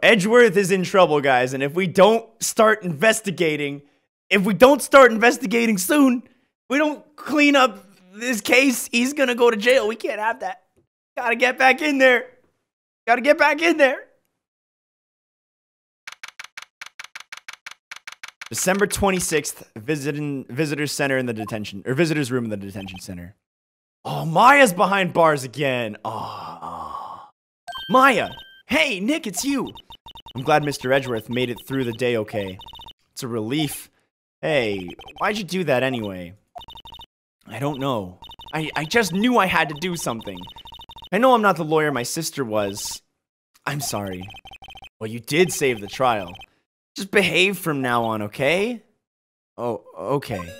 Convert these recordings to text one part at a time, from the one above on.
Edgeworth is in trouble, guys, and if we don't start investigating soon, we don't clean up this case, he's gonna go to jail. We can't have that. Gotta get back in there. Gotta get back in there. December 26th, visitors center in the detention, or visitors room in the detention center. Oh, Maya's behind bars again. Oh. Maya. Hey, Nick, it's you. I'm glad Mr. Edgeworth made it through the day okay. It's a relief. Hey, why'd you do that anyway? I don't know. I just knew I had to do something. I know I'm not the lawyer my sister was. I'm sorry. Well, you did save the trial. Just behave from now on, okay? Oh, okay.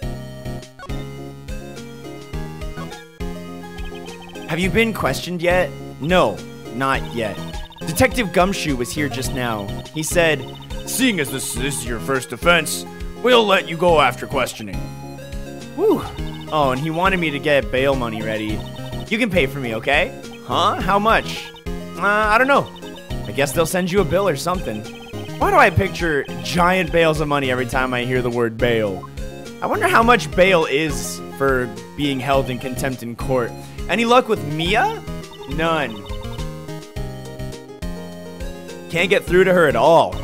Have you been questioned yet? No, not yet. Detective Gumshoe was here just now. He said, seeing as this is your first offense, we'll let you go after questioning. Whew. Oh, and he wanted me to get bail money ready. You can pay for me, okay? Huh? How much? I don't know. I guess they'll send you a bill or something. Why do I picture giant bales of money every time I hear the word bail? I wonder how much bail is for being held in contempt in court. Any luck with Mia? None. Can't get through to her at all.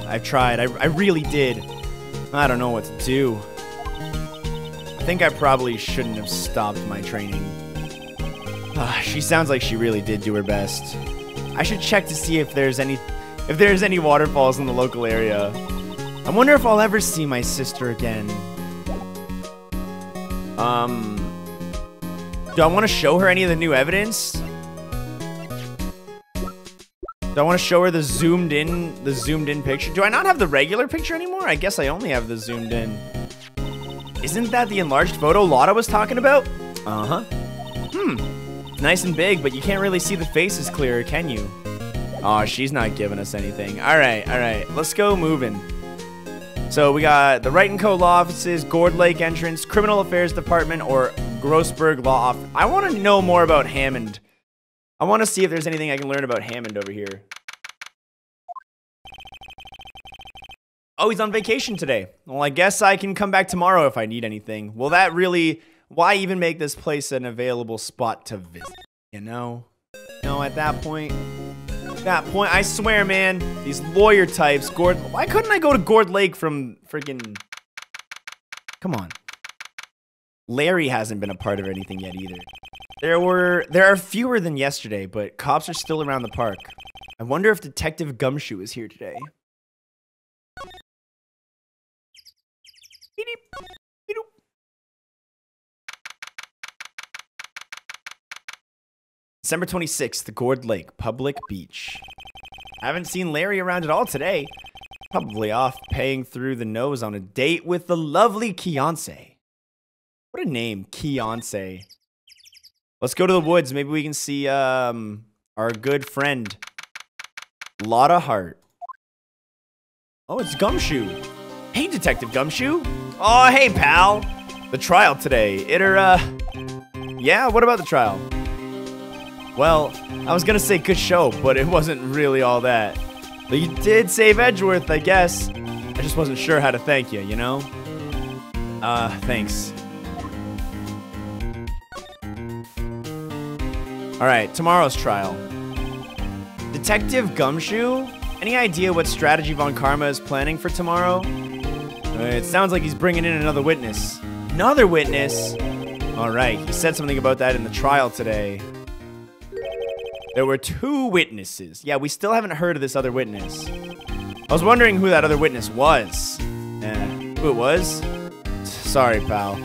I've tried. I really did. I don't know what to do. I think I probably shouldn't have stopped my training. She sounds like she really did do her best. I should check to see if there's any waterfalls in the local area. I wonder if I'll ever see my sister again. Do I want to show her any of the new evidence? Do I want to show her the zoomed in picture? Do I not have the regular picture anymore? I guess I only have the zoomed in. Isn't that the enlarged photo Lotta was talking about? Uh-huh. Nice and big, but you can't really see the faces clearer, can you? Oh, she's not giving us anything. All right. Let's go moving. So we got the Wright & Co. law offices, Gourd Lake entrance, Criminal Affairs Department, or Grossberg Law Office. I want to know more about Hammond. I want to see if there's anything I can learn about Hammond over here. Oh, he's on vacation today. Well, I guess I can come back tomorrow if I need anything. Well, that really... Why even make this place an available spot to visit? You know? No, at that point, I swear, man, these lawyer types, why couldn't I go to Gourd Lake from freaking... Come on. Larry hasn't been a part of anything yet either. There are fewer than yesterday, but cops are still around the park. I wonder if Detective Gumshoe is here today. December 26th, the Gourd Lake, Public Beach. I haven't seen Larry around at all today. Probably off paying through the nose on a date with the lovely Keonce. What a name, Keonce. Let's go to the woods. Maybe we can see our good friend, Lotta Hart. Oh, it's Gumshoe. Hey, Detective Gumshoe. Oh, hey, pal. The trial today. Yeah, what about the trial? Well, I was gonna say good show, but it wasn't really all that. But you did save Edgeworth, I guess. I just wasn't sure how to thank you, you know? Thanks. Alright, tomorrow's trial. Detective Gumshoe? Any idea what strategy Von Karma is planning for tomorrow? It sounds like he's bringing in another witness. Another witness? Alright, he said something about that in the trial today. There were 2 witnesses. Yeah, we still haven't heard of this other witness. I was wondering who that other witness was. Who it was? Sorry, pal.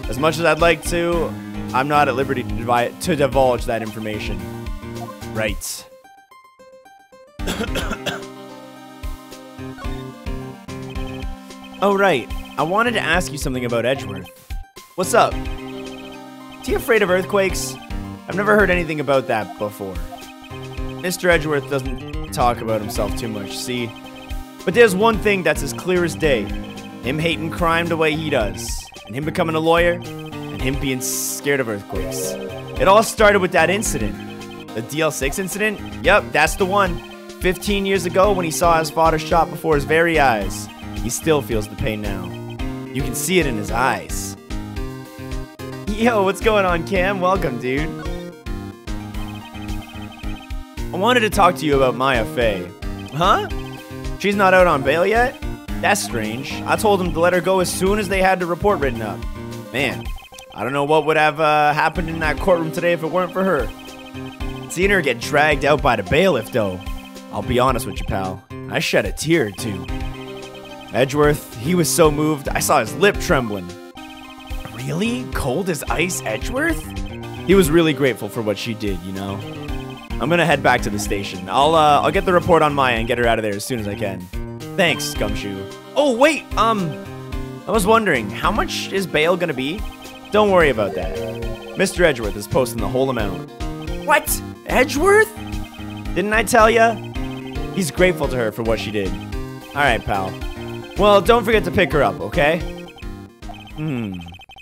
As much as I'd like to, I'm not at liberty to divulge that information. Right. Oh, right. I wanted to ask you something about Edgeworth. What's up? Is he afraid of earthquakes? I've never heard anything about that before. Mr. Edgeworth doesn't talk about himself too much, see? But there's one thing that's as clear as day. Him hating crime the way he does. And him becoming a lawyer. And him being scared of earthquakes. It all started with that incident. The DL6 incident? Yep, that's the one. 15 years ago when he saw his father shot before his very eyes. He still feels the pain now. You can see it in his eyes. Yo, what's going on, Cam? Welcome, dude. I wanted to talk to you about Maya Fey. Huh? She's not out on bail yet? That's strange. I told them to let her go as soon as they had the report written up. Man, I don't know what would have happened in that courtroom today if it weren't for her. Seeing her get dragged out by the bailiff, though, I'll be honest with you, pal, I shed a tear or two. Edgeworth, he was so moved, I saw his lip trembling. Really? Cold as ice, Edgeworth? He was really grateful for what she did, you know? I'm gonna head back to the station. I'll get the report on Maya and get her out of there as soon as I can. Thanks, Gumshoe. Oh, wait, I was wondering, how much is bail gonna be? Don't worry about that. Mr. Edgeworth is posting the whole amount. What? Edgeworth? Didn't I tell ya? He's grateful to her for what she did. Alright, pal. Well, don't forget to pick her up, okay?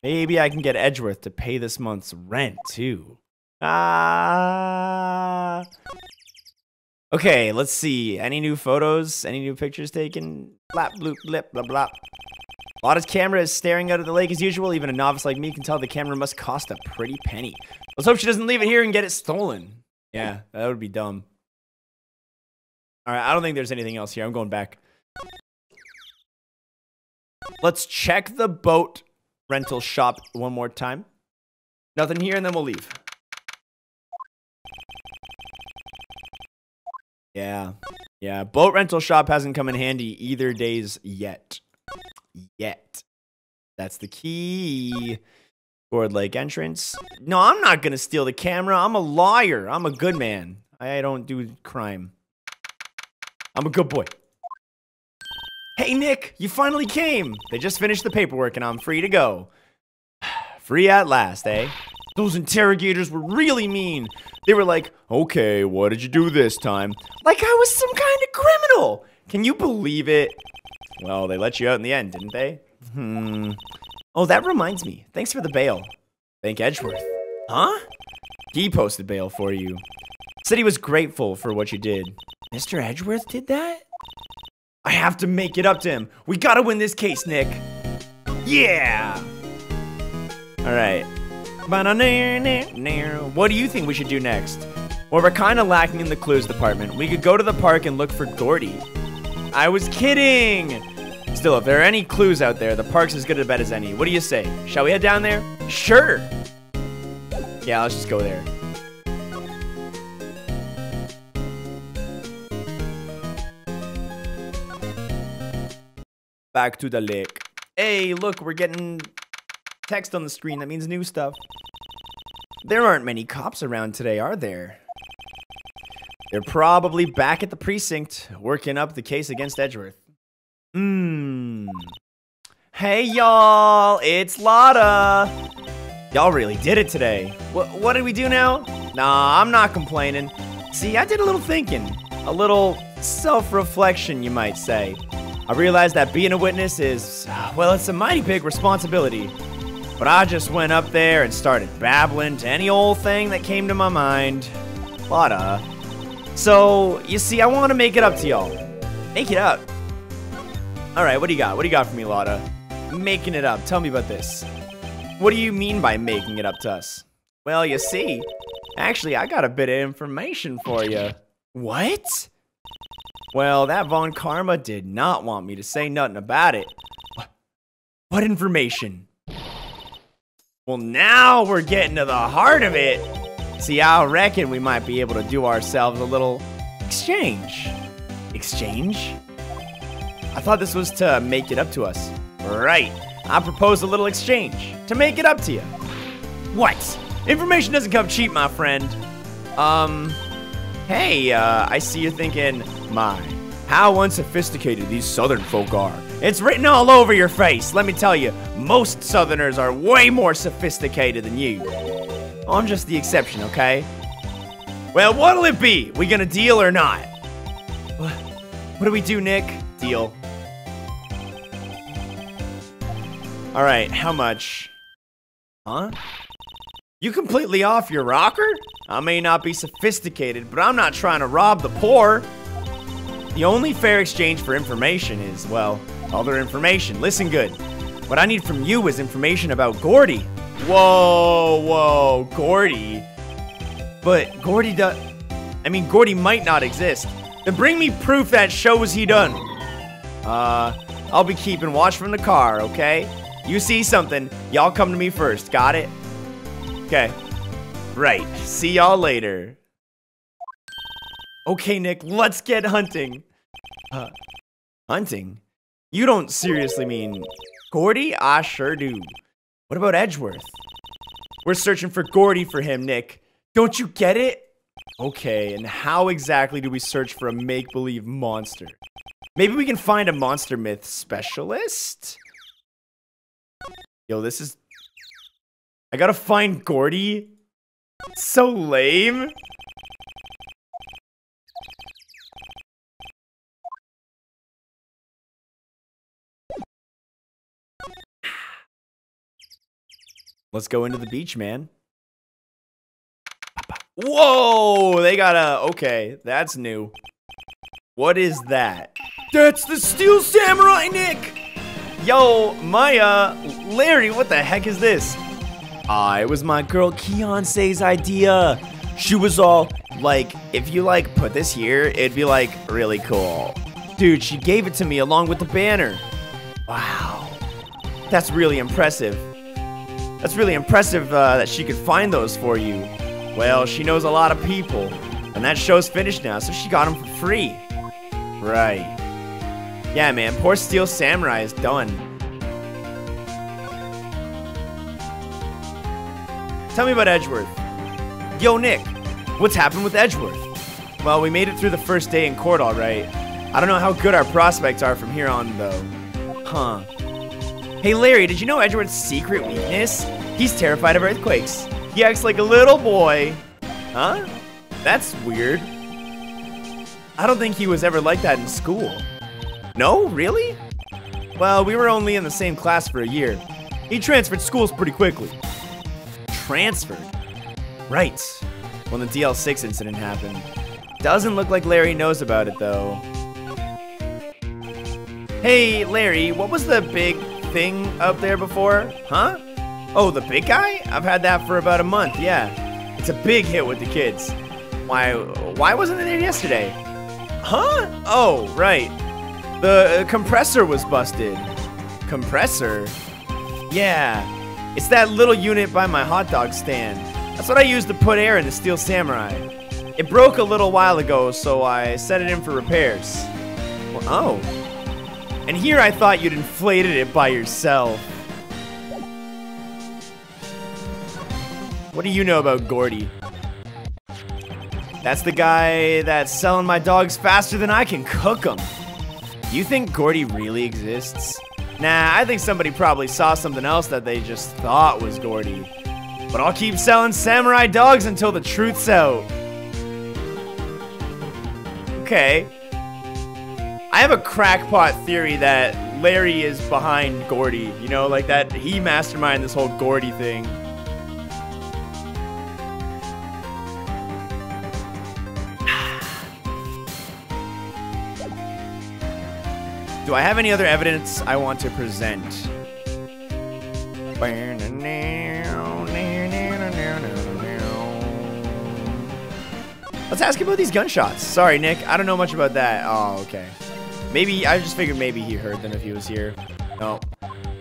Maybe I can get Edgeworth to pay this month's rent, too. Okay, let's see. Any new photos? Any new pictures taken? Blap, bloop, blip, blah, blah. Lotta's camera is staring out at the lake as usual. Even a novice like me can tell the camera must cost a pretty penny. Let's hope she doesn't leave it here and get it stolen. Yeah, that would be dumb. Alright, I don't think there's anything else here. I'm going back. Let's check the boat rental shop one more time. Nothing here, and then we'll leave. Yeah, boat rental shop hasn't come in handy either days yet. That's the key. Gourd Lake entrance. No, I'm not gonna steal the camera. I'm a lawyer. I'm a good man. I don't do crime. I'm a good boy. Hey, Nick, you finally came. They just finished the paperwork and I'm free to go. Free at last, eh? Those interrogators were really mean. They were like, okay, what did you do this time? Like I was some kind of criminal. Can you believe it? Well, they let you out in the end, didn't they? Oh, that reminds me. Thanks for the bail. Thank Edgeworth. Huh? He posted bail for you. Said he was grateful for what you did. Mr. Edgeworth did that? I have to make it up to him. We gotta win this case, Nick. Yeah! Alright. What do you think we should do next? Well, we're kinda lacking in the clues department. We could go to the park and look for Gordy. I was kidding! Still, if there are any clues out there, the park's as good a bet as any. What do you say? Shall we head down there? Sure! Yeah, let's just go there. Back to the lake. Hey, look, we're getting text on the screen. That means new stuff. There aren't many cops around today, are there? They're probably back at the precinct, working up the case against Edgeworth. Hey, y'all, it's Lotta. Y'all really did it today. What did we do now? Nah, I'm not complaining. See, I did a little thinking. A little self-reflection, you might say. I realized that being a witness is, well, it's a mighty big responsibility. But I just went up there and started babbling to any old thing that came to my mind. Lotta. So, you see, I want to make it up to y'all. Make it up. Alright, what do you got? What do you got for me, Lotta? Making it up. Tell me about this. What do you mean by making it up to us? Well, you see, actually, I got a bit of information for you. What? Well, that Von Karma did not want me to say nothing about it. What information? Well, now we're getting to the heart of it. See, I reckon we might be able to do ourselves a little exchange. Exchange? I thought this was to make it up to us. Right. I propose a little exchange to make it up to you. What? Information doesn't come cheap, my friend. Hey, I see you're thinking, my, how unsophisticated these southern folk are. It's written all over your face. Let me tell you, most southerners are way more sophisticated than you. I'm just the exception, okay? Well, what'll it be? We gonna deal or not? What do we do, Nick? Deal. Alright, how much? Huh? You completely off your rocker? I may not be sophisticated, but I'm not trying to rob the poor. The only fair exchange for information is, well, other information. Listen good. What I need from you is information about Gordy. Whoa, Gordy. But Gordy Gordy might not exist. Then bring me proof that shows he done. I'll be keeping watch from the car, okay? You see something, y'all come to me first, got it? Okay. Right, see y'all later. Okay, Nick, let's get hunting. Hunting? You don't seriously mean Gordy? I sure do. What about Edgeworth? We're searching for Gordy for him, Nick. Don't you get it? Okay, and how exactly do we search for a make-believe monster? Maybe we can find a monster myth specialist? Yo, this is... I gotta find Gordy? So lame. Let's go into the beach, man. Whoa, they got a... Okay, that's new. What is that? That's the Steel Samurai, Nick! Yo, Maya, Larry, what the heck is this? It was my girl Keonce's idea. She was all like, if you like put this here, it'd be like really cool. Dude, she gave it to me along with the banner. Wow, that's really impressive. That's really impressive that she could find those for you. Well, she knows a lot of people, and that show's finished now, so she got them for free. Right. Yeah, man, poor Steel Samurai is done. Tell me about Edgeworth. Yo, Nick, what's happened with Edgeworth? Well, we made it through the first day in court, all right. I don't know how good our prospects are from here on, though. Huh. Hey, Larry, did you know Edgeworth's secret weakness? He's terrified of earthquakes. He acts like a little boy. Huh? That's weird. I don't think he was ever like that in school. No? Really? Well, we were only in the same class for a year. He transferred schools pretty quickly. Transferred? Right. When the DL6 incident happened. Doesn't look like Larry knows about it, though. Hey, Larry, what was the big thing up there before? Huh? Oh, the big guy? I've had that for about a month, yeah. It's a big hit with the kids. Why wasn't it there yesterday? Huh? Oh, right. The compressor was busted. Compressor? Yeah. It's that little unit by my hot dog stand. That's what I used to put air in the Steel Samurai. It broke a little while ago, so I set it in for repairs. Well, oh. And here I thought you'd inflated it by yourself. What do you know about Gordy? That's the guy that's selling my dogs faster than I can cook them. You think Gordy really exists? Nah, I think somebody probably saw something else that they just thought was Gordy. But I'll keep selling samurai dogs until the truth's out. Okay. I have a crackpot theory that Larry is behind Gordy. You know, like that he masterminded this whole Gordy thing. Do I have any other evidence I want to present? Let's ask him about these gunshots. Sorry, Nick. I don't know much about that. Oh, okay. Maybe, I just figured maybe he heard them if he was here. No.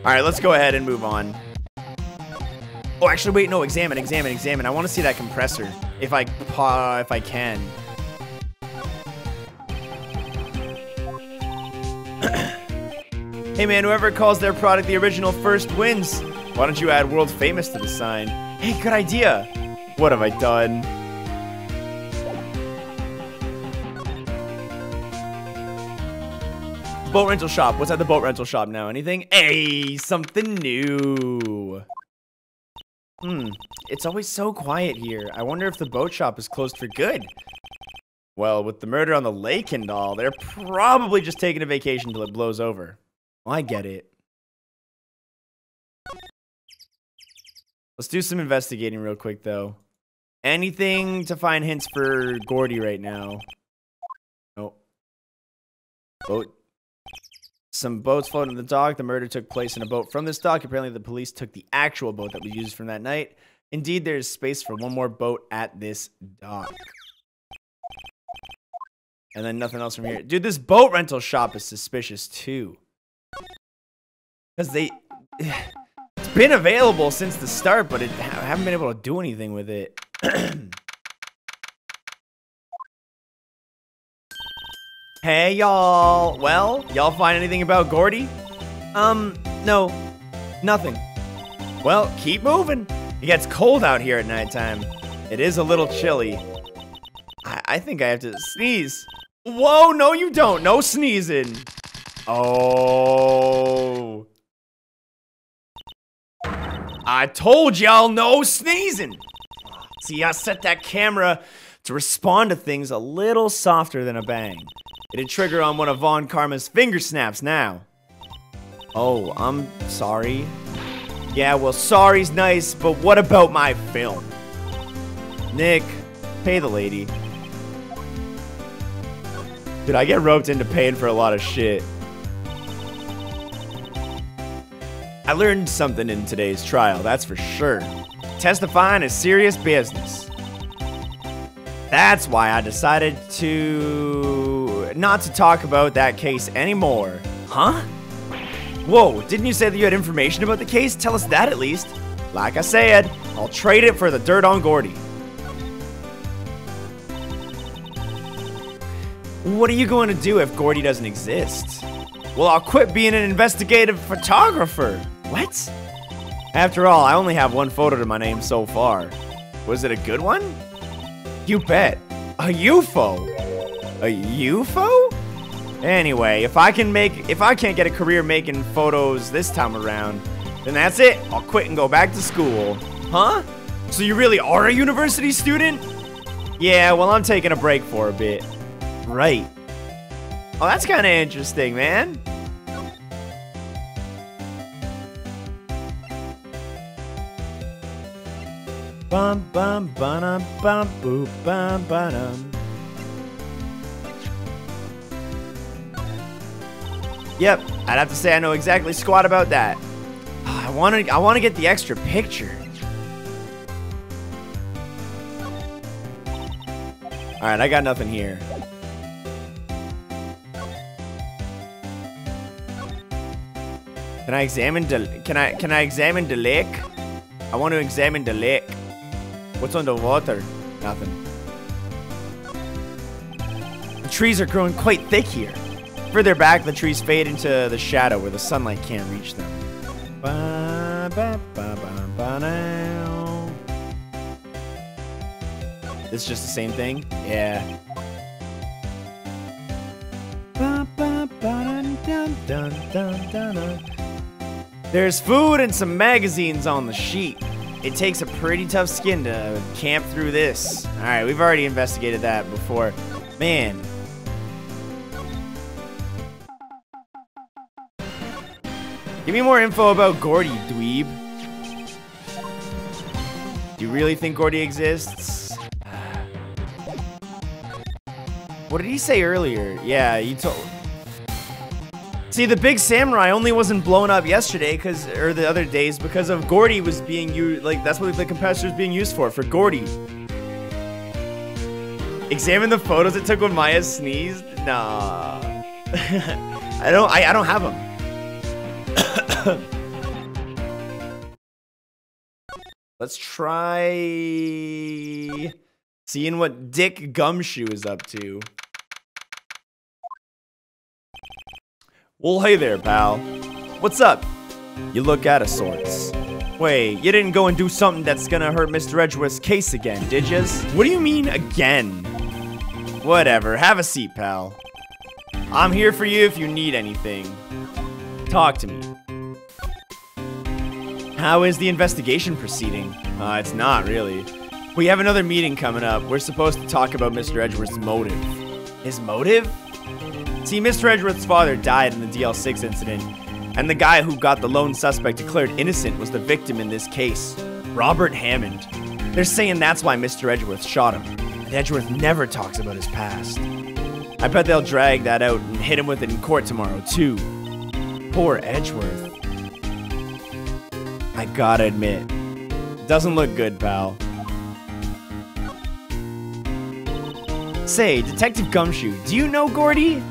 Alright, let's go ahead and move on. Oh, actually, wait, no. Examine. I want to see that compressor. If I can. Hey man, whoever calls their product the original first wins. Why don't you add world famous to the sign? Hey, good idea. What have I done? Boat rental shop. What's at the boat rental shop now? Anything? Hey, something new. It's always so quiet here. I wonder if the boat shop is closed for good. Well, with the murder on the lake and all, they're probably just taking a vacation till it blows over. Well, I get it. Let's do some investigating real quick, though. Anything to find hints for Gordy right now? Nope. Boat. Some boats floated in the dock. The murder took place in a boat from this dock. Apparently, the police took the actual boat that was used from that night. Indeed, there is space for one more boat at this dock. And then nothing else from here. Dude, this boat rental shop is suspicious too. Because it's been available since the start, but I haven't been able to do anything with it. Hey, y'all. Well, y'all find anything about Gordy? No. Nothing. Well, keep moving. It gets cold out here at nighttime. It is a little chilly. I think I have to sneeze. Whoa, no you don't. No sneezing. Oh. I told y'all no sneezing. See, I set that camera to respond to things a little softer than a bang. It'd trigger on one of Von Karma's finger snaps now. Oh, I'm sorry. Yeah, well, sorry's nice, but what about my film? Nick, pay the lady. Dude, I get roped into paying for a lot of shit. I learned something in today's trial, that's for sure. Testifying is serious business. That's why I decided not to talk about that case anymore. Huh? Whoa, didn't you say that you had information about the case? Tell us that at least. Like I said, I'll trade it for the dirt on Gordy. What are you going to do if Gordy doesn't exist? Well, I'll quit being an investigative photographer. What? After all, I only have one photo to my name so far. Was it a good one? You bet. A UFO? A UFO? Anyway, if I can't get a career making photos this time around, then that's it. I'll quit and go back to school. Huh? So you really are a university student? Yeah, well, I'm taking a break for a bit. Right. Oh, that's kind of interesting, man. Bum bum bum bum boop bum bum. Yep, I'd have to say I know exactly squat about that. I want to get the extra picture. All right, I got nothing here. Can I examine the lake? I want to examine the lake. What's underwater? Nothing. The trees are growing quite thick here. Further back, the trees fade into the shadow where the sunlight can't reach them. It's just the same thing? Yeah. There's food and some magazines on the sheet. It takes a pretty tough skin to camp through this. Alright, we've already investigated that before. Man. Give me more info about Gordy, dweeb. Do you really think Gordy exists? What did he say earlier? Yeah, you told... See, the big samurai only wasn't blown up yesterday, or the other days, because of Gordy was being used, like, that's what the compressor is being used for Gordy. Examine the photos it took when Maya sneezed? Nah. I don't have them. Let's try seeing what Dick Gumshoe is up to. Well, hey there, pal. What's up? You look out of sorts. Wait, you didn't go and do something that's gonna hurt Mr. Edgeworth's case again, did yas? What do you mean, again? Whatever, have a seat, pal. I'm here for you if you need anything. Talk to me. How is the investigation proceeding? It's not, really. We have another meeting coming up. We're supposed to talk about Mr. Edgeworth's motive. His motive? See, Mr. Edgeworth's father died in the DL6 incident, and the guy who got the lone suspect declared innocent was the victim in this case, Robert Hammond. They're saying that's why Mr. Edgeworth shot him. And Edgeworth never talks about his past. I bet they'll drag that out and hit him with it in court tomorrow, too. Poor Edgeworth. I gotta admit, doesn't look good, pal. Say, Detective Gumshoe, do you know Gordy?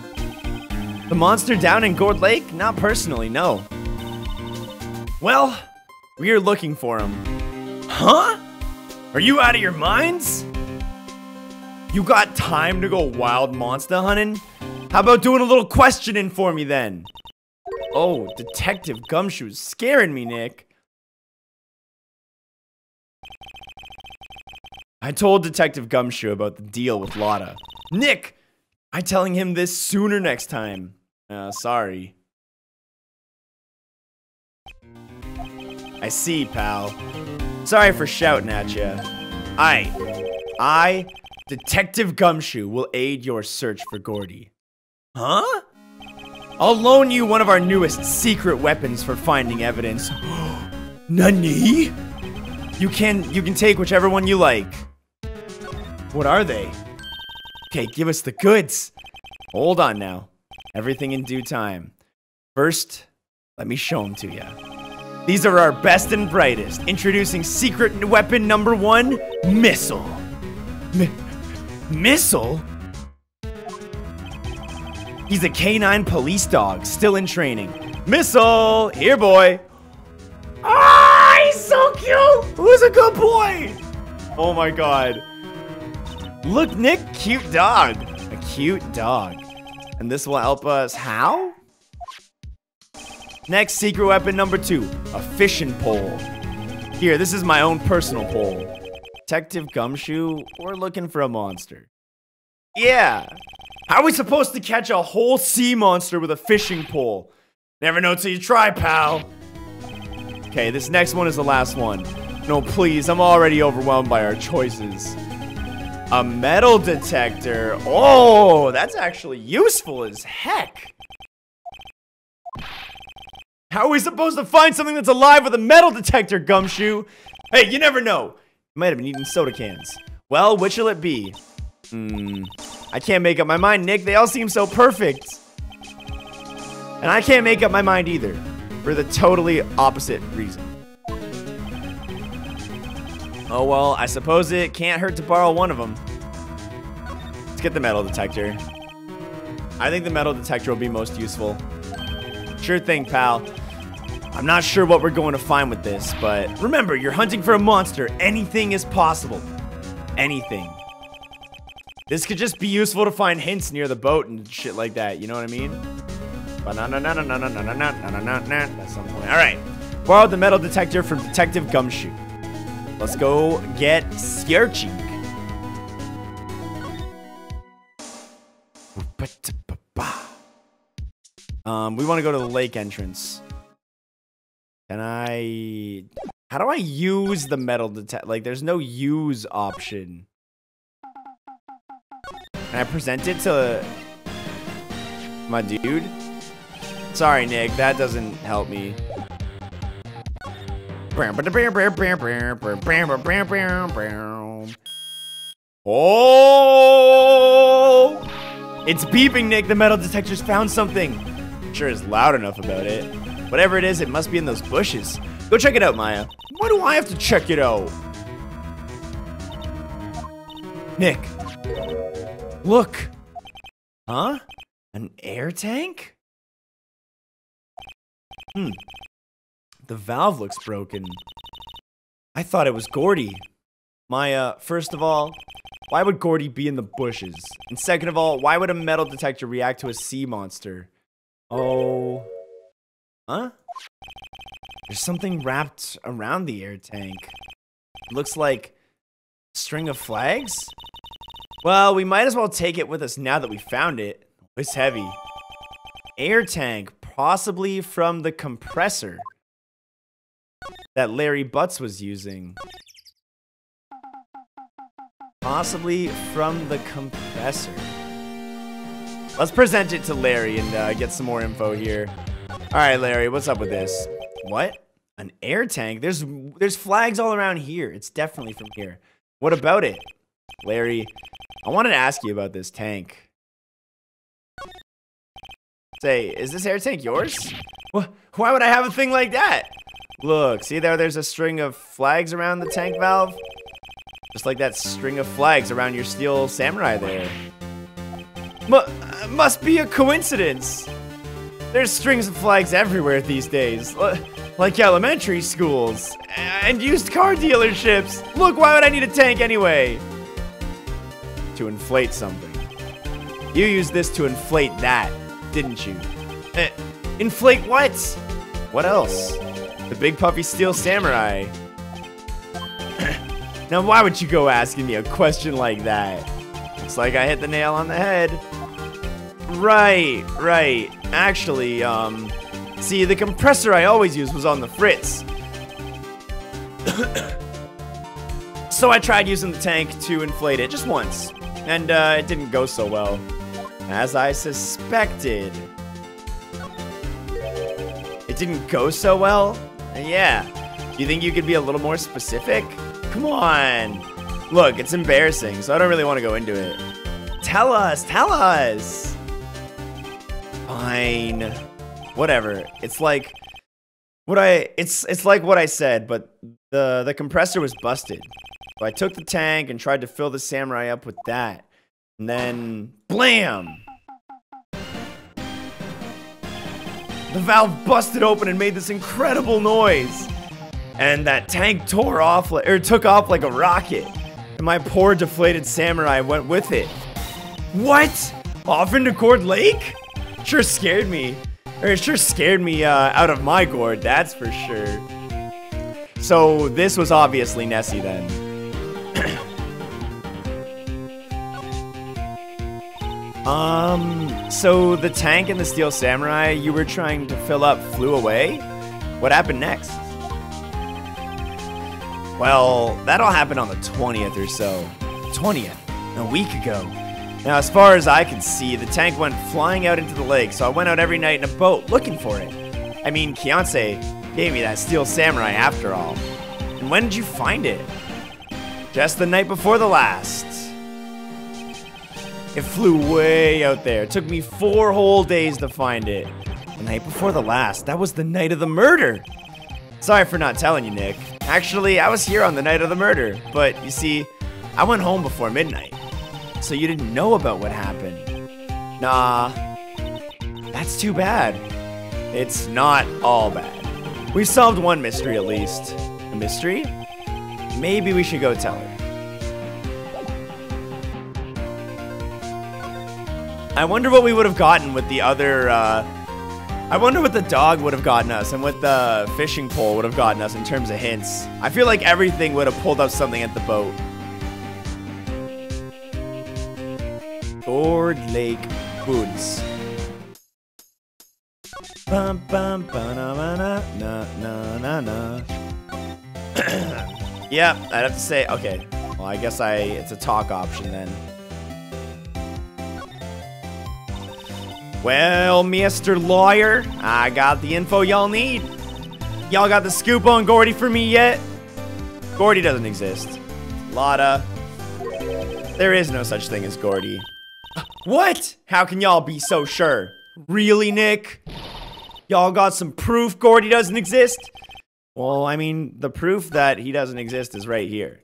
The monster down in Gourd Lake? Not personally, no. Well, we are looking for him. Huh? Are you out of your minds? You got time to go wild monster hunting? How about doing a little questioning for me then? Oh, Detective Gumshoe's scaring me, Nick. I told Detective Gumshoe about the deal with Lotta. Nick! I'm telling him this sooner next time. Sorry. I see, pal. Sorry for shouting at you. I, Detective Gumshoe, will aid your search for Gordy. Huh? I'll loan you one of our newest secret weapons for finding evidence. Nani? You can take whichever one you like. What are they? Okay, give us the goods. Hold on now. Everything in due time. First, let me show them to you. These are our best and brightest. Introducing secret weapon number 1, Missile. Missile? He's a canine police dog, still in training. Missile! Here, boy. Ah, he's so cute! Who's a good boy? Oh my god. Look, Nick, cute dog. A cute dog. And this will help us how? Next, secret weapon number 2, a fishing pole. Here, this is my own personal pole. Detective Gumshoe, we're looking for a monster. Yeah. How are we supposed to catch a whole sea monster with a fishing pole? Never know till you try, pal. Okay, this next one is the last one. No, please, I'm already overwhelmed by our choices. A metal detector. Oh, that's actually useful as heck. How are we supposed to find something that's alive with a metal detector, Gumshoe? Hey, you never know. You might have been eating soda cans. Well, which will it be? I can't make up my mind, Nick. They all seem so perfect. And I can't make up my mind either. For the totally opposite reason. Oh, well, I suppose it can't hurt to borrow one of them. Let's get the metal detector. I think the metal detector will be most useful. Sure thing, pal. I'm not sure what we're going to find with this, but remember, you're hunting for a monster. Anything is possible. Anything. This could just be useful to find hints near the boat and shit like that. You know what I mean? At some point. All right. Borrowed the metal detector from Detective Gumshoe. Let's go get Skierchik. We want to go to the lake entrance. Can I... How do I use the metal detector? Like, there's no use option. Can I present it to my dude? Sorry, Nick, that doesn't help me. Oh! It's beeping, Nick. The metal detector's found something. Sure is loud enough about it. Whatever it is, it must be in those bushes. Go check it out, Maya. Why do I have to check it out? Nick. Look. Huh? An air tank? The valve looks broken. I thought it was Gordy. Maya, first of all, why would Gordy be in the bushes? And second of all, why would a metal detector react to a sea monster? Oh. Huh? There's something wrapped around the air tank. It looks like a string of flags? Well, we might as well take it with us now that we found it. It's heavy. Air tank, possibly from the compressor that Larry Butts was using. Possibly from the compressor. Let's present it to Larry and get some more info here. Alright, Larry, what's up with this? What? An air tank? There's flags all around here. It's definitely from here. What about it? Larry, I wanted to ask you about this tank. Say, is this air tank yours? Why would I have a thing like that? Look, see there's a string of flags around the tank valve? Just like that string of flags around your steel samurai there. Must be a coincidence. There's strings of flags everywhere these days. Like elementary schools. And used car dealerships. Look, why would I need a tank anyway? To inflate something. You used this to inflate that, didn't you? Inflate what? What else? The big puffy steel samurai. Now why would you go asking me a question like that? Looks like I hit the nail on the head. Right. Actually, see, the compressor I always used was on the fritz. So I tried using the tank to inflate it just once, and it didn't go so well, as I suspected. It didn't go so well? Yeah. Do you think you could be a little more specific? Come on. Look, it's embarrassing, so I don't really want to go into it. Tell us. Fine. Whatever. It's like what I said, but the compressor was busted. So I took the tank and tried to fill the samurai up with that. And then blam! The valve busted open and made this incredible noise. And that tank took off like a rocket. And my poor deflated samurai went with it. What? Off into Gourd Lake? Sure scared me. Or it sure scared me out of my gourd, that's for sure. So this was obviously Nessie then. So the tank and the steel samurai you were trying to fill up flew away? What happened next? Well, that all happened on the 20th or so. 20th? A week ago. Now, as far as I could see, the tank went flying out into the lake, so I went out every night in a boat looking for it. I mean, Kionsei gave me that steel samurai after all. And when did you find it? Just the night before the last. It flew way out there. It took me 4 whole days to find it. The night before the last. That was the night of the murder. Sorry for not telling you, Nick. Actually, I was here on the night of the murder. But, you see, I went home before midnight. So you didn't know about what happened. Nah. That's too bad. It's not all bad. We solved one mystery at least. A mystery? Maybe we should go tell her. I wonder what we would have gotten with the other, I wonder what the dog would have gotten us and what the fishing pole would have gotten us in terms of hints. I feel like everything would have pulled up something at the boat. Gourd Lake Woods. Bum bum ba na na na na na. Yeah, I'd have to say okay. Well, I guess it's a talk option then. Well, Mr. Lawyer, I got the info y'all need. Y'all got the scoop on Gordy for me yet? Gordy doesn't exist. Lotta. There is no such thing as Gordy. What? How can y'all be so sure? Really, Nick? Y'all got some proof Gordy doesn't exist? Well, I mean, the proof that he doesn't exist is right here.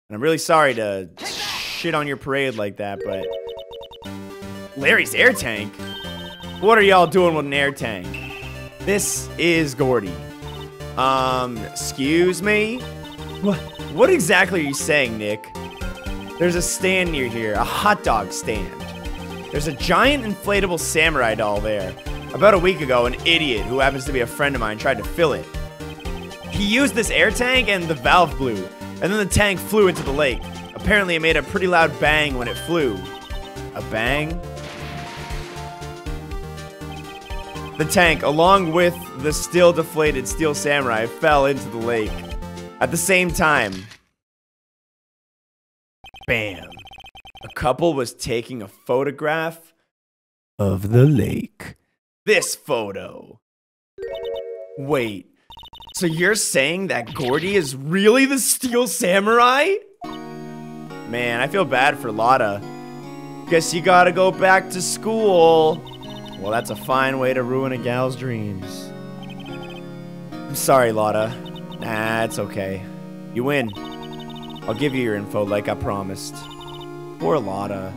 And I'm really sorry to shit on your parade like that, but... Larry's air tank? What are y'all doing with an air tank? This is Gordy. Excuse me? What exactly are you saying, Nick? There's a stand near here, a hot dog stand. There's a giant inflatable samurai doll there. About a week ago, an idiot who happens to be a friend of mine tried to fill it. He used this air tank and the valve blew, and then the tank flew into the lake. Apparently it made a pretty loud bang when it flew. A bang? The tank, along with the still deflated steel samurai, fell into the lake. At the same time, bam. A couple was taking a photograph of the lake. This photo. Wait, so you're saying that Gordy is really the steel samurai? Man, I feel bad for Lotta. Guess you gotta go back to school. Well, that's a fine way to ruin a gal's dreams. I'm sorry, Lotta. Nah, it's okay. You win. I'll give you your info like I promised. Poor Lotta.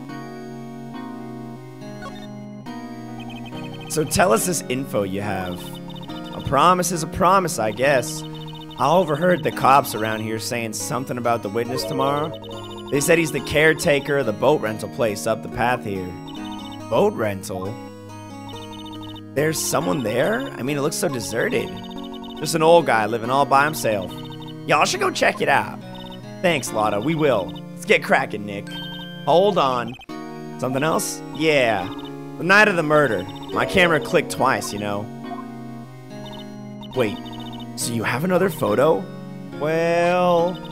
So tell us this info you have. A promise is a promise, I guess. I overheard the cops around here saying something about the witness tomorrow. They said he's the caretaker of the boat rental place up the path here. Boat rental? There's someone there? I mean, it looks so deserted. Just an old guy living all by himself. Y'all should go check it out. Thanks, Lotta. We will. Let's get cracking, Nick. Hold on. Something else? Yeah. The night of the murder. My camera clicked twice, you know. Wait. So you have another photo? Well...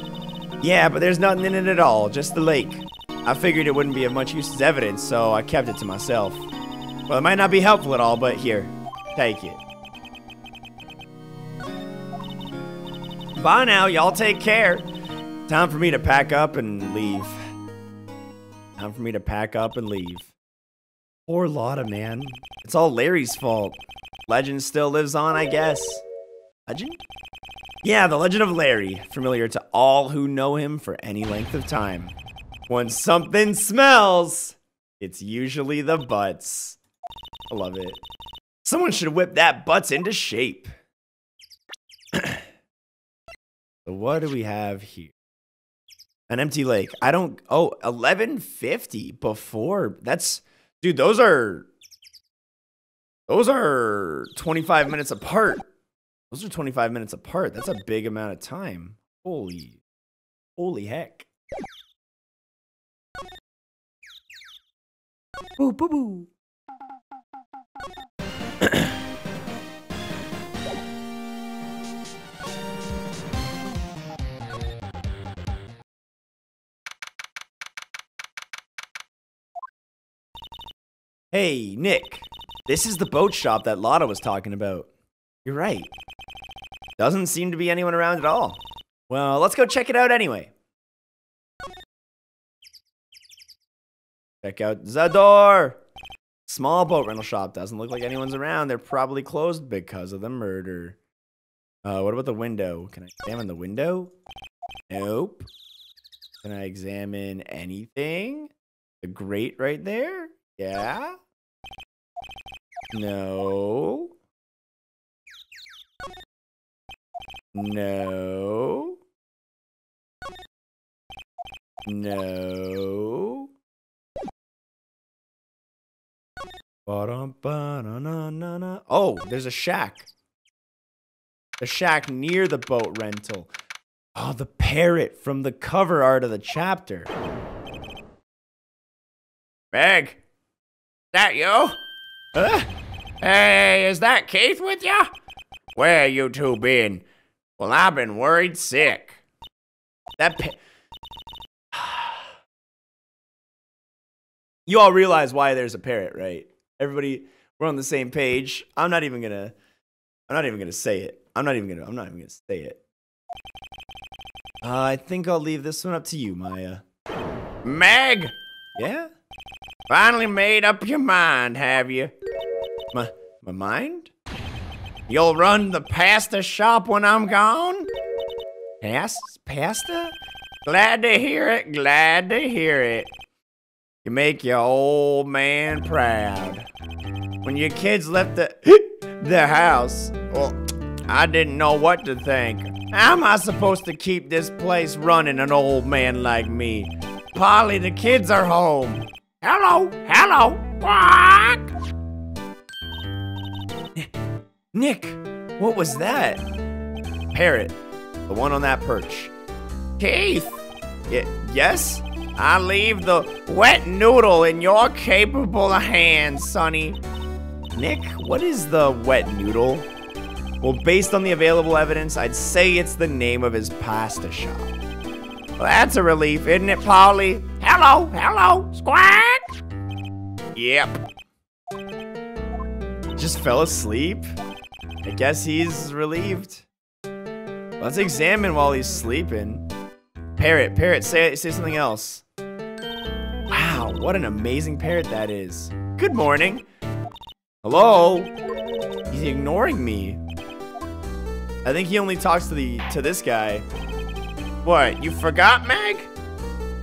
yeah, but there's nothing in it at all. Just the lake. I figured it wouldn't be of much use as evidence, so I kept it to myself. Well, it might not be helpful at all, but here. Take it. Bye now, y'all take care. Time for me to pack up and leave. Time for me to pack up and leave. Poor Lotta, man. It's all Larry's fault. Legend still lives on, I guess. Legend? Yeah, the legend of Larry. Familiar to all who know him for any length of time. When something smells, it's usually the butts. I love it. Someone should whip that butts into shape. So what do we have here? An empty lake. I don't... oh, 1150 before. That's... dude, those are 25 minutes apart. Those are 25 minutes apart. That's a big amount of time. Holy heck. Boo, boo, boo. Hey, Nick. This is the boat shop that Lotta was talking about. You're right. Doesn't seem to be anyone around at all. Well, let's go check it out anyway. Check out the door. Small boat rental shop. Doesn't look like anyone's around. They're probably closed because of the murder. What about the window? Can I examine the window? Nope. Can I examine anything? The grate right there? Yeah. No. No. No. Oh, there's a shack. A shack near the boat rental. Oh, the parrot from the cover art of the chapter. Meg, that you? Hey, is that Keith with you? Where you two been? Well, I've been worried sick. You all realize why there's a parrot, right? Everybody, we're on the same page. I'm not even gonna say it. I'm not even gonna say it. I think I'll leave this one up to you, Maya. Meg! Yeah? Finally made up your mind, have you? My mind? You'll run the pasta shop when I'm gone? Pasta? Glad to hear it, glad to hear it. You make your old man proud. When your kids left the house, well, I didn't know what to think. How am I supposed to keep this place running, an old man like me? Polly, the kids are home. Hello, quack! Nick, what was that? Parrot, the one on that perch. Keith! Yes? I leave the wet noodle in your capable hands, Sonny. Nick, what is the wet noodle? Well, based on the available evidence, I'd say it's the name of his pasta shop. Well, that's a relief, isn't it, Polly? Hello, squawk! Yep. Just fell asleep? I guess he's relieved. Let's examine while he's sleeping. Parrot, say something else. Wow, what an amazing parrot that is. Good morning. Hello? He's ignoring me. I think he only talks to this guy. What, you forgot, Meg?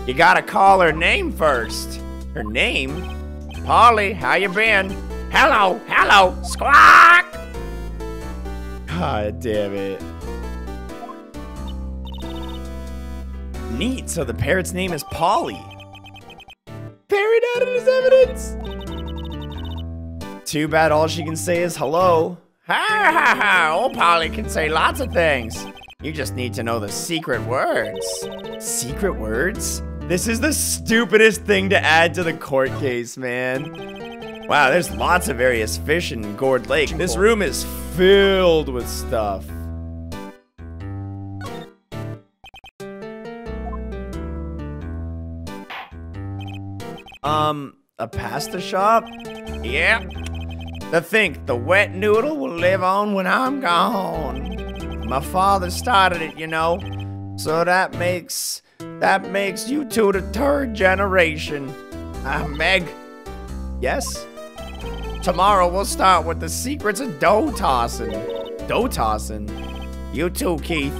You gotta call her name first. Her name? Polly, how you been? Hello, hello, squawk! God damn it. Neat, so the parrot's name is Polly. Parrot added his evidence. Too bad all she can say is hello. Ha ha ha, old Polly can say lots of things. You just need to know the secret words. Secret words? This is the stupidest thing to add to the court case, man. Wow, there's lots of various fish in Gourd Lake. This room is filled with stuff. A pasta shop? Yeah. The wet noodle will live on when I'm gone. My father started it, you know. So that makes you two the third generation. Meg. Yes? Tomorrow we'll start with the secrets of dough tossing. Dough tossing? You too, Keith.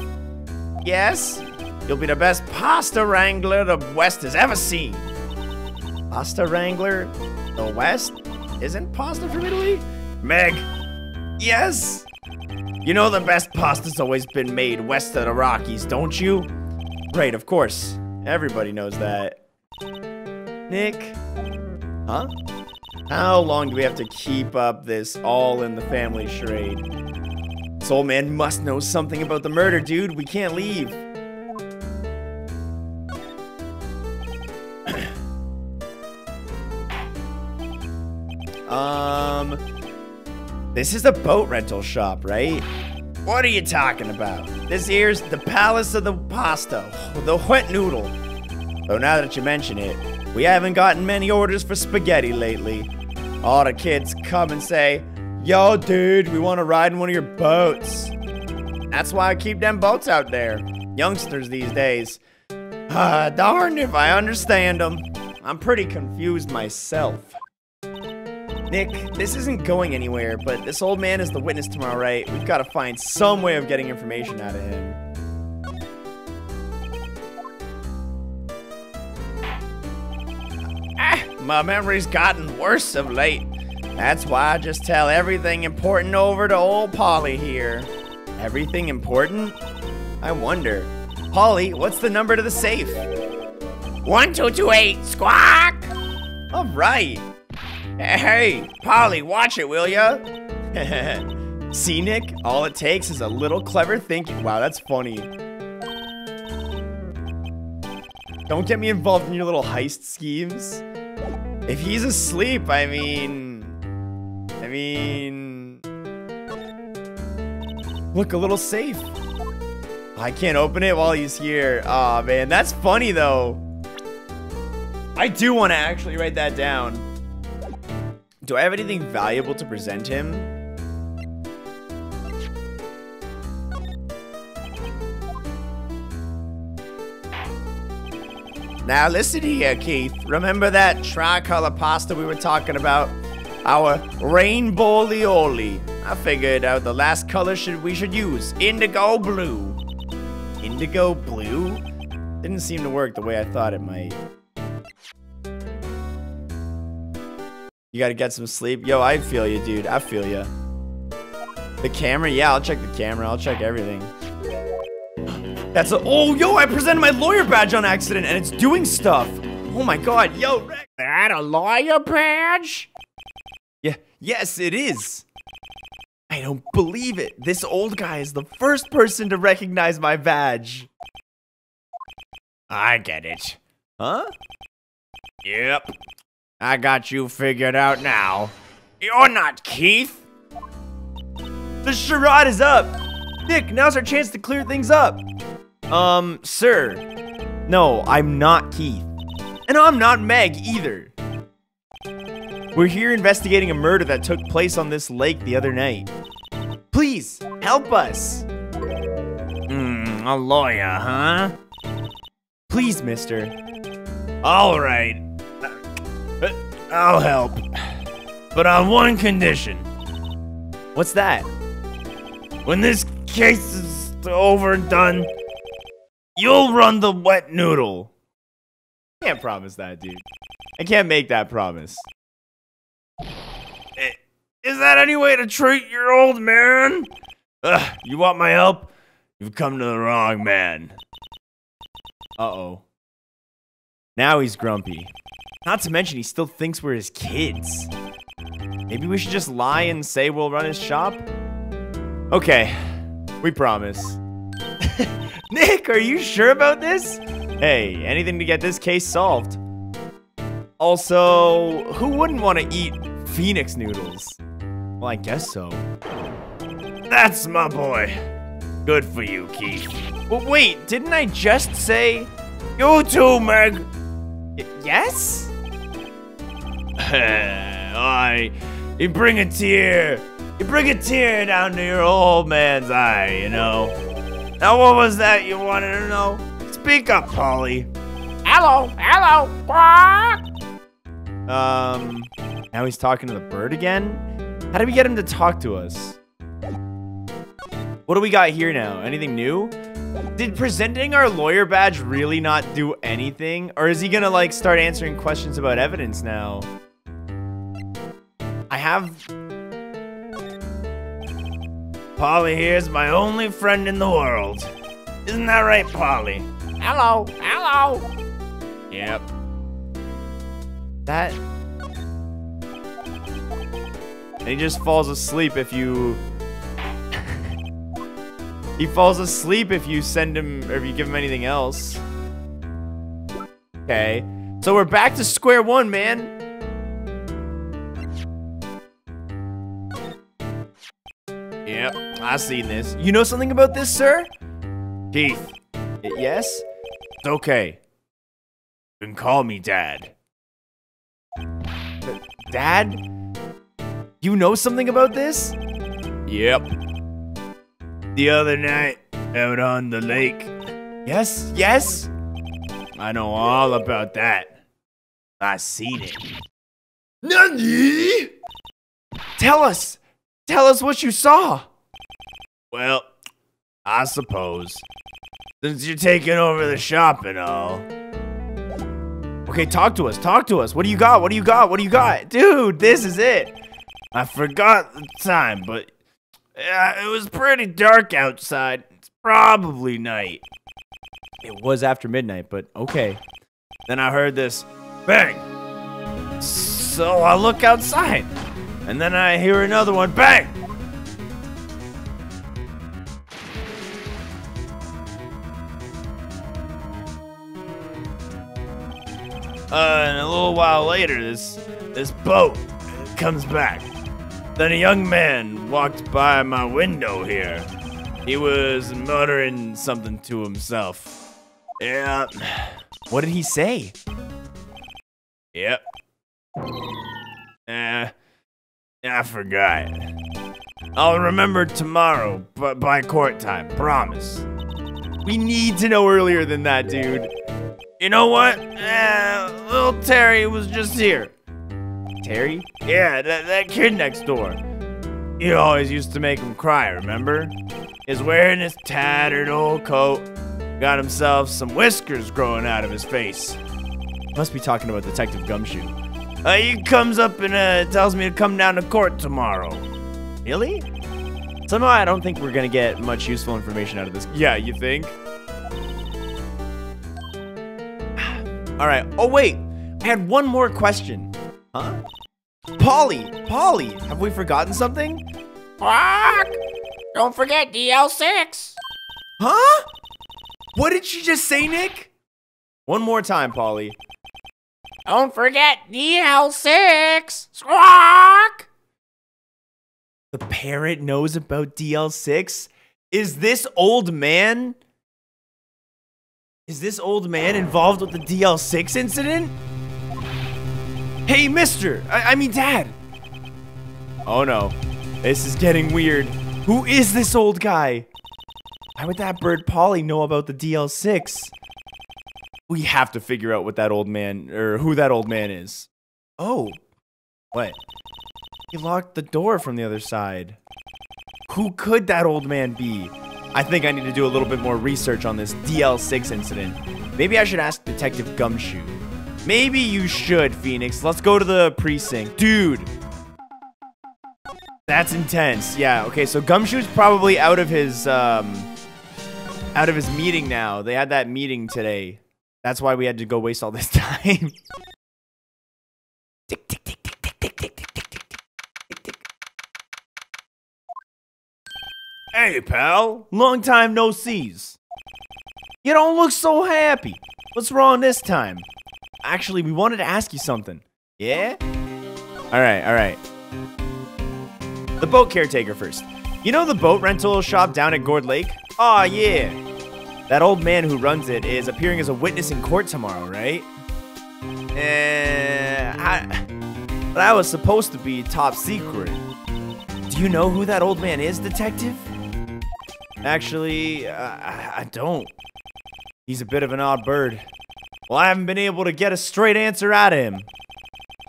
Yes? You'll be the best pasta wrangler the West has ever seen. Pasta wrangler? The West? Isn't pasta from Italy? Meg. Yes? You know the best pasta's always been made west of the Rockies, don't you? Right, of course. Everybody knows that. Nick? Huh? How long do we have to keep up this all in the family charade? This old man must know something about the murder, dude. We can't leave. This is a boat rental shop, right? What are you talking about? This here's the Palace of the Pasta, the wet noodle. Though now that you mention it, we haven't gotten many orders for spaghetti lately. All the kids come and say, yo, dude, we want to ride in one of your boats. That's why I keep them boats out there. Youngsters these days. Darn if I understand them. I'm pretty confused myself. Nick, this isn't going anywhere, but this old man is the witness tomorrow, right? We've got to find some way of getting information out of him. My memory's gotten worse of late. That's why I just tell everything important over to old Polly here. Everything important? I wonder. Polly, what's the number to the safe? 1228, squawk! All right. Hey, Polly, watch it, will ya? See, Nick? All it takes is a little clever thinking. Wow, that's funny. Don't get me involved in your little heist schemes. If he's asleep, I mean... Look, a little safe. I can't open it while he's here. Aw, man, that's funny, though. I do want to actually write that down. Do I have anything valuable to present him? Now listen here, Keith. Remember that tricolor pasta we were talking about? Our rainbow lioli. I figured out the last color we should use. Indigo blue. Indigo blue? Didn't seem to work the way I thought it might. You gotta get some sleep. Yo, I feel you, dude. I feel you. The camera? Yeah, I'll check the camera. I'll check everything. That's a... Oh, yo, I presented my lawyer badge on accident, and it's doing stuff. Oh, my God. Yo, Rex. That a lawyer badge? Yeah. Yes, it is. I don't believe it. This old guy is the first person to recognize my badge. I get it. Huh? Yep. I got you figured out now. You're not Keith. The charade is up. Nick, now's our chance to clear things up. Sir. No, I'm not Keith. And I'm not Meg either. We're here investigating a murder that took place on this lake the other night. Please, help us. A lawyer, huh? Please, mister. All right. I'll help. But on one condition. What's that? When this case is over and done, you'll run the wet noodle. Can't promise that, dude. I can't make that promise. Is that any way to treat your old man? You want my help? You've come to the wrong man. Uh-oh. Now he's grumpy. Not to mention he still thinks we're his kids. Maybe we should just lie and say we'll run his shop? Okay, we promise. Nick, are you sure about this? Hey, anything to get this case solved. Also, who wouldn't want to eat Phoenix noodles? Well, I guess so. That's my boy. Good for you, Keith. Well, wait, didn't I just say... You too, Meg. Yes? You bring a tear. You bring a tear down to your old man's eye, you know. Now, what was that you wanted to know? Speak up, Polly. Hello. Quack. Now he's talking to the bird again? How did we get him to talk to us? What do we got here now? Anything new? Did presenting our lawyer badge really not do anything? Or is he gonna, like, start answering questions about evidence now? I have... Polly here's my only friend in the world. Isn't that right, Polly? Hello. Yep. That... And he just falls asleep if you... He falls asleep if you send him, or if you give him anything else. Okay. So we're back to square one, man. Yep, I seen this. You know something about this, sir? Keith. Yes? It's okay. You can call me Dad. Dad? You know something about this? Yep. The other night, out on the lake. Yes? I know all about that. I seen it. Nani? Tell us what you saw. Well, I suppose. Since you're taking over the shop and all. Okay, talk to us. What do you got? Dude, this is it. I forgot the time, but it was pretty dark outside. It's probably night. It was after midnight, but okay. Then I heard this bang. So I look outside, and then I hear another one bang. And a little while later, this boat comes back. Then a young man walked by my window here. He was muttering something to himself. Yeah. What did he say? Yep. I forgot. I'll remember tomorrow, but by court time, promise. We need to know earlier than that, dude. You know what? Little Terry was just here. Terry? Yeah, that kid next door. You always used to make him cry, remember? He's wearing his tattered old coat. Got himself some whiskers growing out of his face. Must be talking about Detective Gumshoe. He comes up and tells me to come down to court tomorrow. Really? Somehow I don't think we're gonna get much useful information out of this. Yeah, you think? Alright, oh wait! I had one more question. Huh? Polly! Have we forgotten something? Quack. Don't forget DL6. Huh? What did she just say, Nick? One more time, Polly. Don't forget DL6. Squawk. The parrot knows about DL6? Is this old man involved with the DL6 incident? Hey, mister! I mean, Dad! Oh no, this is getting weird. Who is this old guy? Why would that bird Polly know about the DL6? We have to figure out what that old man, or who that old man is. Oh, what? He locked the door from the other side. Who could that old man be? I think I need to do a little bit more research on this DL6 incident. Maybe I should ask Detective Gumshoe. Maybe you should, Phoenix. Let's go to the precinct. Dude. That's intense. Yeah, okay, so Gumshoe's probably out of his meeting now. They had that meeting today. That's why we had to go waste all this time. Tick, tick, tick, tick, tick, tick, tick, tick, tick, tick, tick, tick. Hey, pal. Long time no sees. You don't look so happy. What's wrong this time? Actually, we wanted to ask you something. Yeah? All right. The boat caretaker first. You know the boat rental shop down at Gourd Lake? Aw, yeah. That old man who runs it is appearing as a witness in court tomorrow, right? But I was supposed to be top secret. Do you know who that old man is, detective? Actually, I don't. He's a bit of an odd bird. Well, I haven't been able to get a straight answer out of him.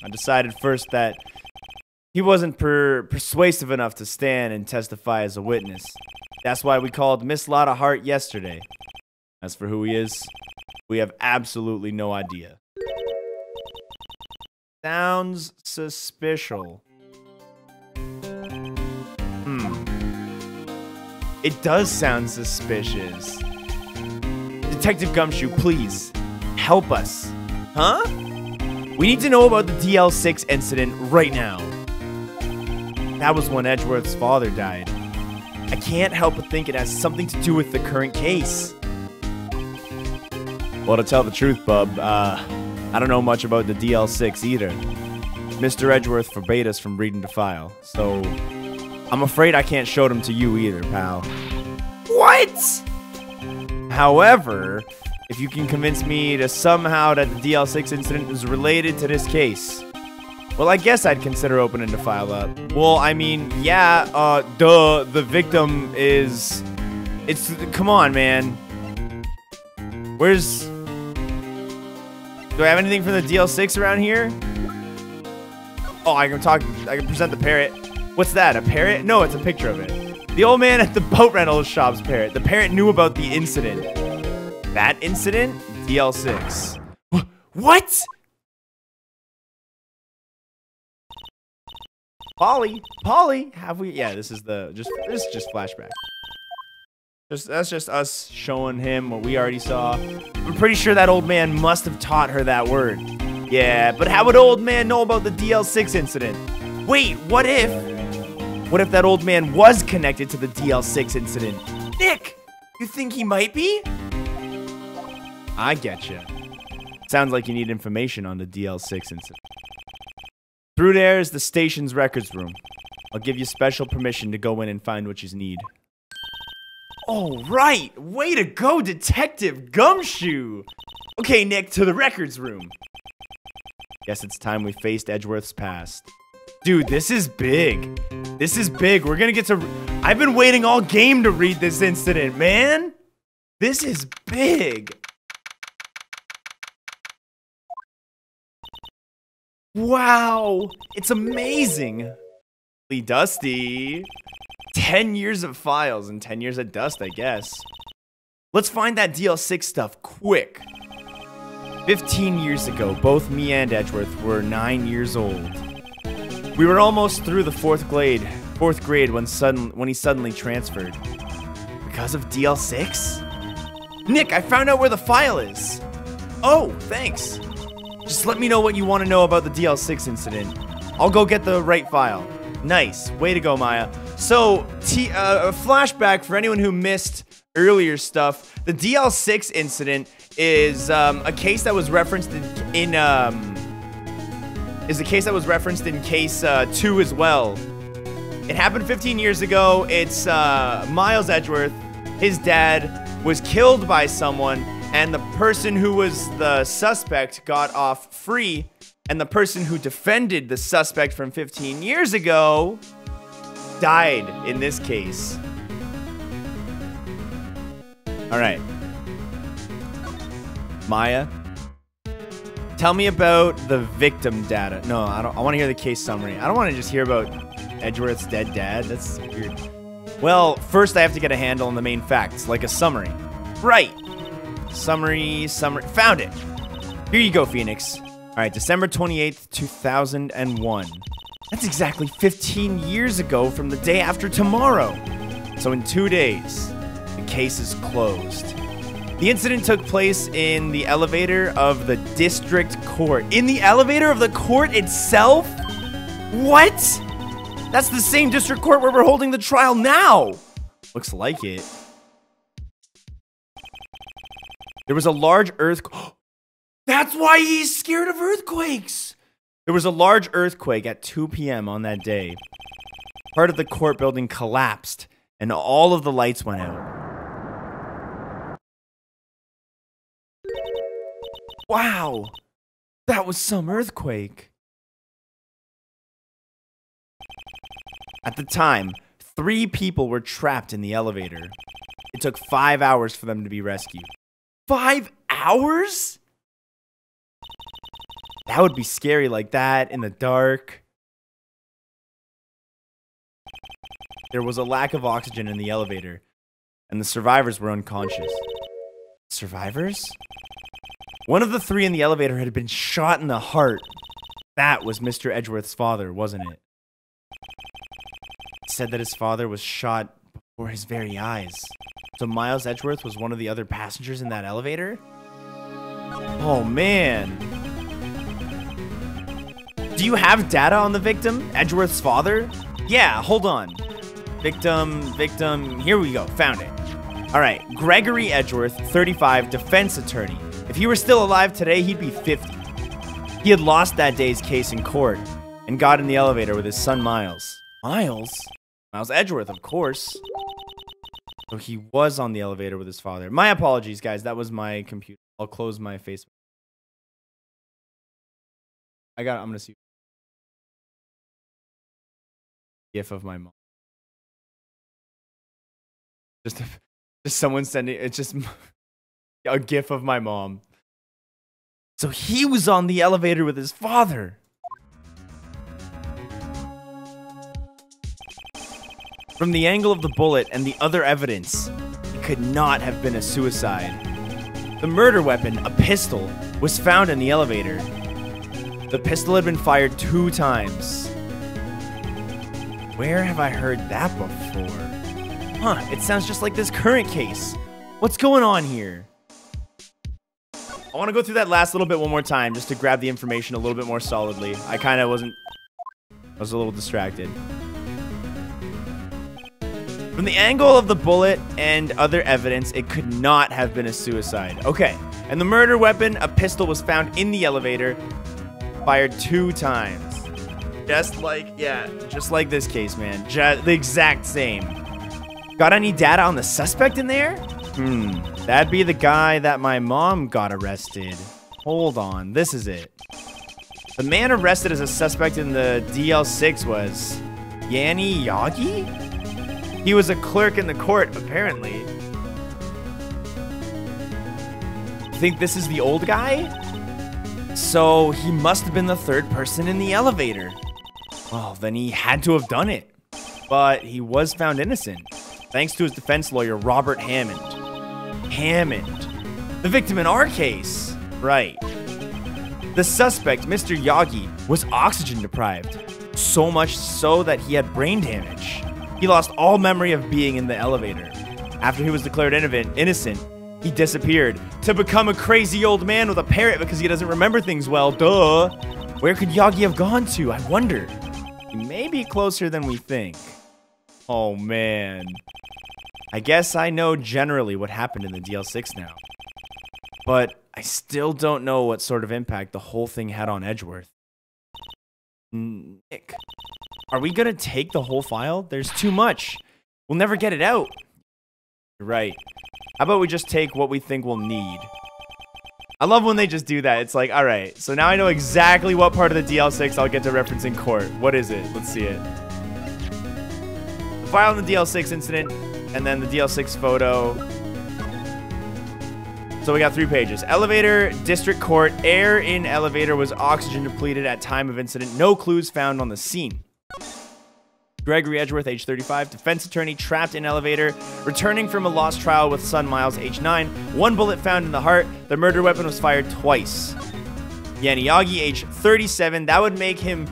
I decided first that he wasn't persuasive enough to stand and testify as a witness. That's why we called Miss Lotta Hart yesterday. As for who he is, we have absolutely no idea. Sounds suspicious. It does sound suspicious. Detective Gumshoe, please, help us. Huh? We need to know about the DL6 incident right now. That was when Edgeworth's father died. I can't help but think it has something to do with the current case. Well, to tell the truth, bub, I don't know much about the DL6 either. Mr. Edgeworth forbade us from reading the file, so I'm afraid I can't show them to you either, pal. What? However, if you can convince me to somehow that the DL6 incident is related to this case, well, I guess I'd consider opening the file up. Well, I mean, yeah, the victim is... Come on, man. Where's... Do I have anything from the DL6 around here? Oh, I can present the parrot. What's that, a parrot? No, it's a picture of it. The old man at the boat rental shop's parrot. The parrot knew about the incident. That incident? DL6. What? Polly, have we? Yeah, this is just flashback. That's just us showing him what we already saw. I'm pretty sure that old man must have taught her that word. Yeah, but how would old man know about the DL6 incident? Wait, what if that old man was connected to the DL6 incident? Nick, you think he might be? I getcha. Sounds like you need information on the DL6 incident. Through there is the station's records room. I'll give you special permission to go in and find what you need. Oh, right! Way to go, Detective Gumshoe! Okay, Nick, to the records room. Guess it's time we faced Edgeworth's past. Dude, this is big. This is big. We're gonna get to... I've been waiting all game to read this incident, man! This is big! Wow! It's amazing! Dusty. 10 years of files and 10 years of dust, I guess. Let's find that DL6 stuff quick. 15 years ago, both me and Edgeworth were 9 years old. We were almost through the fourth grade when he suddenly transferred. Because of DL6? Nick, I found out where the file is. Oh, thanks. Just let me know what you want to know about the DL6 incident. I'll go get the right file. Nice. Way to go, Maya. So, a flashback for anyone who missed earlier stuff. The DL6 incident is a case that was referenced in case 2 as well. It happened 15 years ago. It's Miles Edgeworth. His dad was killed by someone, and the person who was the suspect got off free, and the person who defended the suspect from 15 years ago died in this case. All right. Maya, Tell me about the victim data. No, I don't. I want to hear the case summary. I don't want to just hear about Edgeworth's dead dad. That's weird. Well, first I have to get a handle on the main facts, like a summary. Right. Summary. Found it. Here you go, Phoenix. All right, December 28th, 2001. That's exactly 15 years ago from the day after tomorrow. So in 2 days, the case is closed. The incident took place in the elevator of the district court. In the elevator of the court itself? What? That's the same district court where we're holding the trial now. Looks like it. There was a large earthquake. That's why he's scared of earthquakes. There was a large earthquake at 2 p.m. on that day. Part of the court building collapsed and all of the lights went out. Wow, that was some earthquake. At the time, 3 people were trapped in the elevator. It took 5 hours for them to be rescued. 5 hours? That would be scary like that in the dark. There was a lack of oxygen in the elevator, and the survivors were unconscious. Survivors? One of the 3 in the elevator had been shot in the heart. That was Mr. Edgeworth's father, wasn't it? It said that his father was shot before his very eyes. So Miles Edgeworth was one of the other passengers in that elevator? Oh, man. Do you have data on the victim, Edgeworth's father? Yeah, hold on. Victim, here we go, found it. All right, Gregory Edgeworth, 35, defense attorney. If he were still alive today, he'd be 50. He had lost that day's case in court and got in the elevator with his son Miles. Miles? Miles Edgeworth, of course. So he was on the elevator with his father. My apologies, guys. That was my computer. I'll close my Facebook. I'm gonna see. GIF of my mom. Just someone sending. It's just a GIF of my mom. So he was on the elevator with his father. From the angle of the bullet and the other evidence, it could not have been a suicide. The murder weapon, a pistol, was found in the elevator. The pistol had been fired 2 times. Where have I heard that before? Huh, it sounds just like this current case. What's going on here? I want to go through that last little bit one more time just to grab the information a little bit more solidly. I was a little distracted. From the angle of the bullet and other evidence, it could not have been a suicide. Okay, and the murder weapon, a pistol, was found in the elevator, fired 2 times. Just like this case, man. The exact same. Got any data on the suspect in there? That'd be the guy that my mom got arrested. Hold on, this is it. The man arrested as a suspect in the DL6 was Yanni Yagi? He was a clerk in the court, apparently. You think this is the old guy? So he must have been the 3rd person in the elevator. Well, then he had to have done it. But he was found innocent, thanks to his defense lawyer, Robert Hammond. The victim in our case. Right. The suspect, Mr. Yagi, was oxygen deprived. So much so that he had brain damage. He lost all memory of being in the elevator. After he was declared innocent, he disappeared to become a crazy old man with a parrot because he doesn't remember things well. Duh. Where could Yagi have gone to? I wonder. He may be closer than we think. Oh, man. I guess I know generally what happened in the DL6 now. But I still don't know what sort of impact the whole thing had on Edgeworth. Nick, are we gonna take the whole file? There's too much. We'll never get it out. You're right. How about we just take what we think we'll need? I love when they just do that. It's like, all right, so now I know exactly what part of the DL6 I'll get to reference in court. What is it? Let's see it. The file in the DL6 incident, and then the DL6 photo. So we got 3 pages. Elevator, district court. Air in elevator was oxygen depleted at time of incident. No clues found on the scene. Gregory Edgeworth, age 35, defense attorney, trapped in elevator, returning from a lost trial with son Miles, age 9. 1 bullet found in the heart. The murder weapon was fired twice. Yaniyagi, age 37. That would make him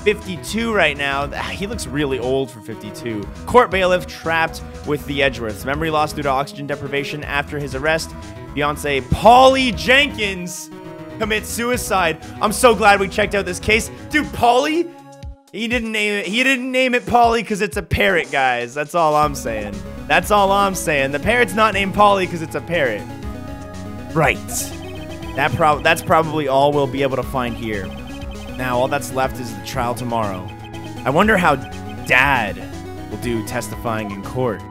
52 right now. He looks really old for 52. Court bailiff trapped with the Edgeworths. Memory loss due to oxygen deprivation after his arrest. Fiance Polly Jenkins commits suicide. I'm so glad we checked out this case. Dude, Polly? He didn't name it. He didn't name it Polly because it's a parrot, guys. That's all I'm saying. That's all I'm saying. The parrot's not named Polly because it's a parrot. Right. That's probably all we'll be able to find here. Now, all that's left is the trial tomorrow. I wonder how Dad will do testifying in court.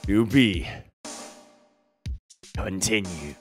To be continued.